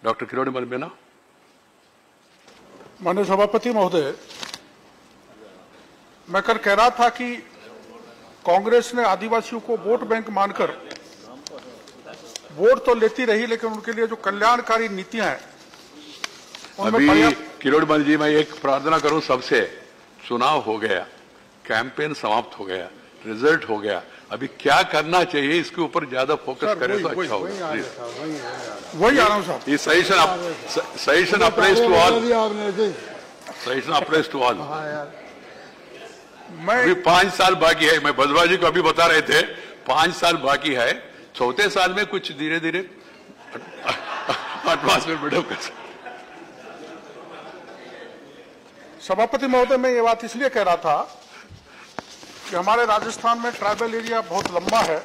Doctor Kirodilal Meena. माननीय सभापति महोदय, मैं कल कह रहा था कि कांग्रेस ने आदिवासियों को वोट बैंक मानकर वोट तो लेती रही, लेकिन उनके लिए जो कल्याणकारी नीतियां हैं अभी किरोड़ीलाल जी, मैं एक प्रार्थना करूं सबसे, चुनाव हो गया, कैंपेन समाप्त हो गया, रिजल्ट हो गया, अभी क्या करना चाहिए इसके ऊपर ज्यादा फोकस करें तो अच्छा होगा। वही आ रहा हूं साहब। Suggestion applies to all, suggestion applies to all. अभी 5 साल बाकी है, मैं बजवा जी को अभी बता रहे थे 5 साल बाकी है, चौथे साल में कुछ धीरे धीरे एडवांस में बिल्डअप कर सकते। सभापति महोदय, मैं ये बात इसलिए कह रहा था कि हमारे राजस्थान में ट्राइबल एरिया बहुत लंबा है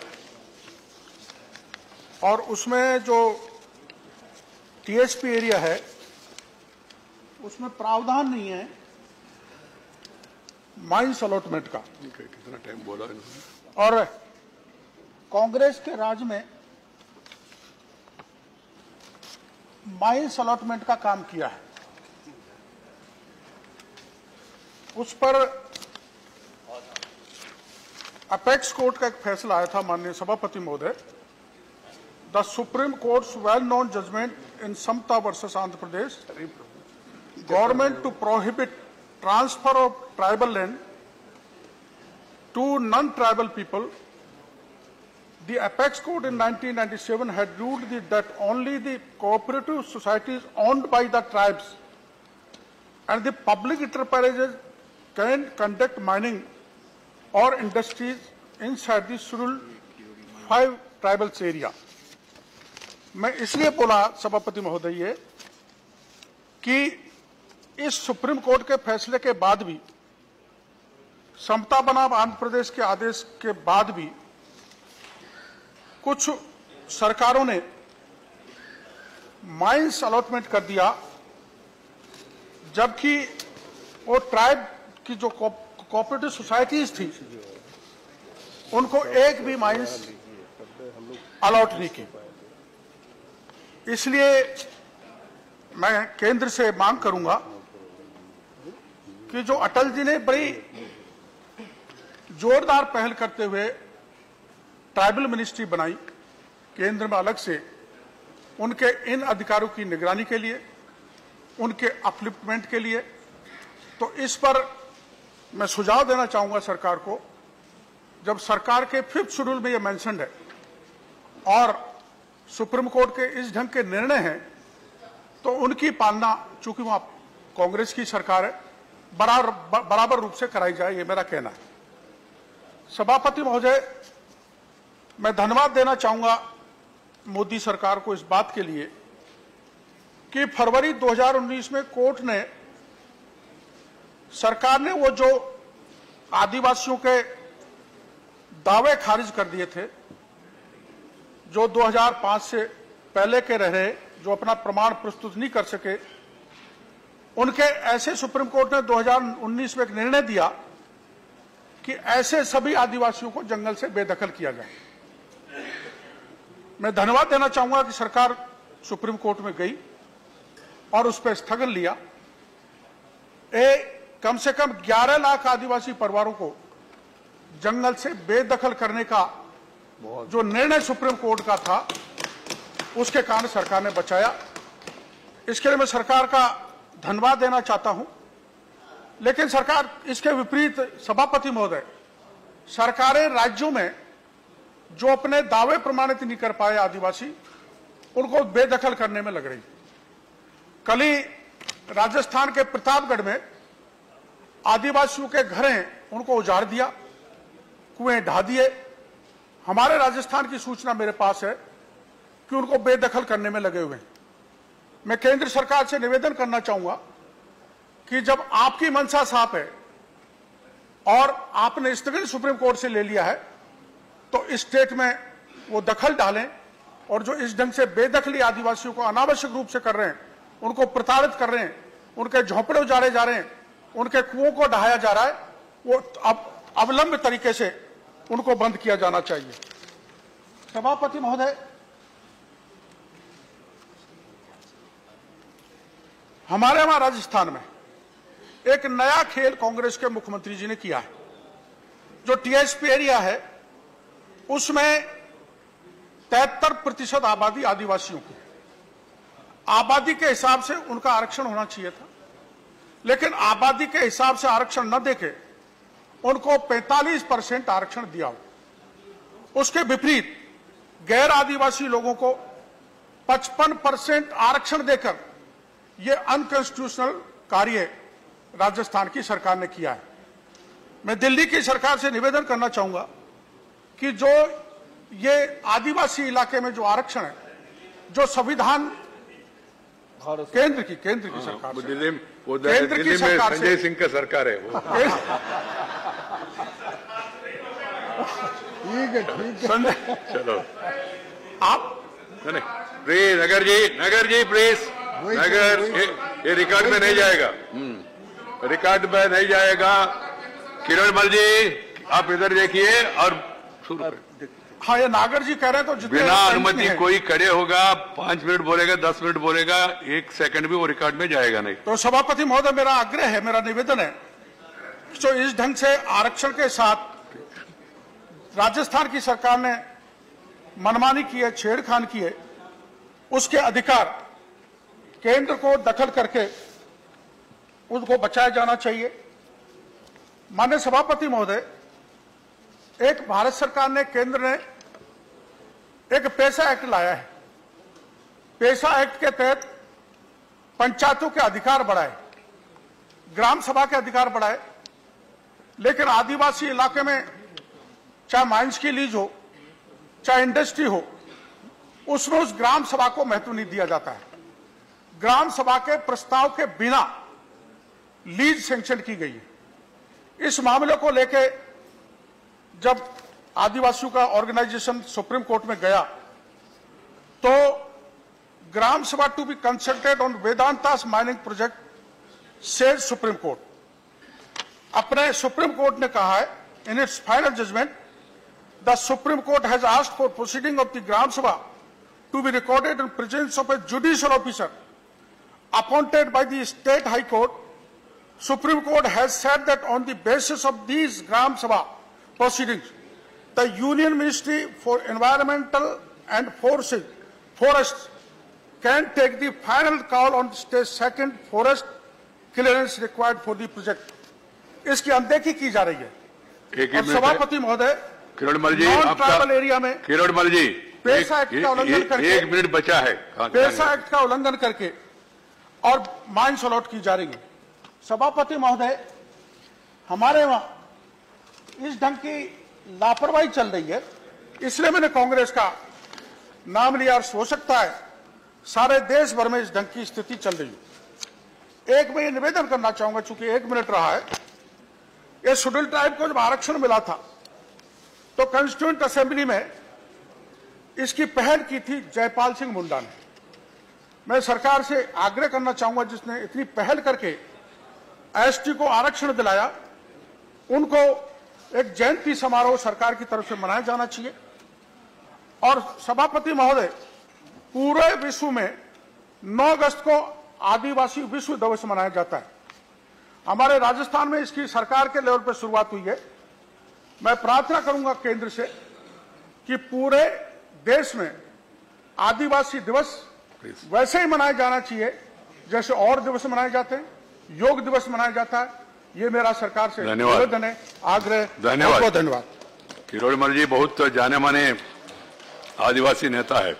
और उसमें जो टीएसपी एरिया है उसमें प्रावधान नहीं है माइंस अलॉटमेंट का। कितना टाइम बोला और कांग्रेस के राज में माइंस अलॉटमेंट का काम किया है। उस पर अपेक्स कोर्ट का एक फैसला आया था माननीय सभापति महोदय। The supreme court's well known judgment in Samatha versus Andhra Pradesh government to prohibit transfer of tribal land to non tribal people. The apex court in 1997 had ruled that only the cooperative societies owned by the tribes and the public enterprises can conduct mining or industries inside the scheduled 5 tribals area. मैं इसलिए बोला सभापति महोदय ये कि इस supreme court के फैसले के बाद भी, समता बनाम आंध्र प्रदेश के आदेश के बाद भी कुछ सरकारों ने माइंस अलॉटमेंट कर दिया, जबकि वो ट्राइब की जो कोऑपरेटिव सोसाइटीज थी उनको एक भी माइंस अलॉट नहीं की। इसलिए मैं केंद्र से मांग करूंगा कि जो अटल जी ने बड़ी जोरदार पहल करते हुए ट्राइबल मिनिस्ट्री बनाई केंद्र में अलग से, उनके इन अधिकारों की निगरानी के लिए, उनके अपलिफ्टमेंट के लिए, तो इस पर मैं सुझाव देना चाहूंगा सरकार को। जब सरकार के 5th शेड्यूल में यह मेंशन्ड है और सुप्रीम कोर्ट के इस ढंग के निर्णय हैं, तो उनकी पालना, चूंकि वहां कांग्रेस की सरकार है, बराबर रूप से कराई जाए, ये मेरा कहना है। सभापति महोदय, मैं धन्यवाद देना चाहूंगा मोदी सरकार को इस बात के लिए कि फरवरी 2019 में कोर्ट ने, सरकार ने वो जो आदिवासियों के दावे खारिज कर दिए थे, जो 2005 से पहले के रहे, जो अपना प्रमाण प्रस्तुत नहीं कर सके, उनके ऐसे सुप्रीम कोर्ट ने 2019 में एक निर्णय दिया कि ऐसे सभी आदिवासियों को जंगल से बेदखल किया जाए। मैं धन्यवाद देना चाहूंगा कि सरकार सुप्रीम कोर्ट में गई और उस पर स्थगन लिया। कम से कम 11 लाख आदिवासी परिवारों को जंगल से बेदखल करने का जो निर्णय सुप्रीम कोर्ट का था, उसके कारण सरकार ने बचाया। इसके लिए मैं सरकार का धन्यवाद देना चाहता हूं। लेकिन सरकार, इसके विपरीत सभापति महोदय, सरकारें राज्यों में जो अपने दावे प्रमाणित नहीं कर पाए आदिवासी, उनको बेदखल करने में लग रही। कल ही राजस्थान के प्रतापगढ़ में आदिवासियों के घर हैं, उनको उजाड़ दिया, कुएं ढा दिए। हमारे राजस्थान की सूचना मेरे पास है कि उनको बेदखल करने में लगे हुए हैं। मैं केंद्र सरकार से निवेदन करना चाहूंगा कि जब आपकी मंशा साफ है और आपने स्थगन सुप्रीम कोर्ट से ले लिया है, तो इस स्टेट में वो दखल डालें और जो इस ढंग से बेदखली आदिवासियों को अनावश्यक रूप से कर रहे हैं, उनको प्रताड़ित कर रहे हैं, उनके झोंपड़े उजाड़े जा रहे हैं, उनके कुओं को ढहाया जा रहा है, वो अब अवलंब तरीके से उनको बंद किया जाना चाहिए। सभापति महोदय, हमारे वहां राजस्थान में एक नया खेल कांग्रेस के मुख्यमंत्री जी ने किया है। जो टीएसपी एरिया है उसमें 73% आबादी आदिवासियों की, आबादी के हिसाब से उनका आरक्षण होना चाहिए था, लेकिन आबादी के हिसाब से आरक्षण न देके उनको 45% आरक्षण दिया हो। उसके विपरीत गैर आदिवासी लोगों को 55% आरक्षण देकर यह अनकॉन्स्टिट्यूशनल कार्य राजस्थान की सरकार ने किया है। मैं दिल्ली की सरकार से निवेदन करना चाहूंगा कि जो ये आदिवासी इलाके में जो आरक्षण है, जो संविधान केंद्र की सरकार से, दिल्ली में संजय सिंह का सरकार है वो। ठीक है चलो आप प्लीज नगर जी प्लीज, नगर ये रिकॉर्ड में नहीं जाएगा, रिकॉर्ड में नहीं जाएगा। किरण मल जी आप इधर देखिए और हाँ, ये नागर जी कह रहे हैं तो जितने बिना अनुमति कोई खड़े होगा 5 मिनट बोलेगा, 10 मिनट बोलेगा, 1 सेकंड भी वो रिकॉर्ड में जाएगा नहीं। तो सभापति महोदय, मेरा आग्रह है, मेरा निवेदन है, जो इस ढंग से आरक्षण के साथ राजस्थान की सरकार ने मनमानी की है, छेड़खानी की है, उसके अधिकार केंद्र को दखल करके उनको बचाया जाना चाहिए। माननीय सभापति महोदय, एक भारत सरकार ने, केंद्र ने एक पैसा एक्ट लाया है। पैसा एक्ट के तहत पंचायतों के अधिकार बढ़ाए, ग्राम सभा के अधिकार बढ़ाए, लेकिन आदिवासी इलाके में चाहे माइंस की लीज हो, चाहे इंडस्ट्री हो, उसमें उस ग्राम सभा को महत्व नहीं दिया जाता है। ग्राम सभा के प्रस्ताव के बिना लीज सैंक्शन की गई है। इस मामले को लेकर जब आदिवासियों का ऑर्गेनाइजेशन सुप्रीम कोर्ट में गया तो gram sabha to be consulted on Vedanta's mining project says Supreme Court. अपने सुप्रीम कोर्ट ने कहा है, in its final judgment the Supreme Court has asked for proceeding of the gram sabha to be recorded in presence of a judicial officer appointed by the state high court. Supreme Court has said that on the basis of these Gram Sabha proceedings, the Union Ministry for Environmental and Forests can take the final call on the second forest clearance required for the project. इसकी अनदेखी की जा रही है। और सभापति महोदय, किरणमल जी, non tribal area में किरणमल जी पैसा एक्ट का उल्लंघन करके, 1 मिनट बचा है, पैसा एक्ट का उल्लंघन करके और माइंस अलॉट की जा रही है। सभापति महोदय, हमारे वहां इस ढंग की लापरवाही चल रही है, इसलिए मैंने कांग्रेस का नाम लिया। और हो सकता है सारे देश भर में इस ढंग की स्थिति चल रही है। एक मैं ये निवेदन करना चाहूंगा, चूंकि 1 मिनट रहा है, ये शेड्यूल ट्राइब को जब आरक्षण मिला था तो कॉन्स्टिट्यूएंट असेंबली में इसकी पहल की थी जयपाल सिंह मुंडा ने। मैं सरकार से आग्रह करना चाहूंगा, जिसने इतनी पहल करके एसटी को आरक्षण दिलाया, उनको एक जयंती समारोह सरकार की तरफ से मनाया जाना चाहिए। और सभापति महोदय, पूरे विश्व में 9 अगस्त को आदिवासी विश्व दिवस मनाया जाता है। हमारे राजस्थान में इसकी सरकार के लेवल पर शुरुआत हुई है। मैं प्रार्थना करूंगा केंद्र से कि पूरे देश में आदिवासी दिवस वैसे ही मनाया जाना चाहिए जैसे और दिवस मनाए जाते हैं, योग दिवस मनाया जाता है। ये मेरा सरकार से निवेदन है, आग्रह। धन्यवाद। धन्यवाद। किरोड़मल जी बहुत जाने माने आदिवासी नेता है।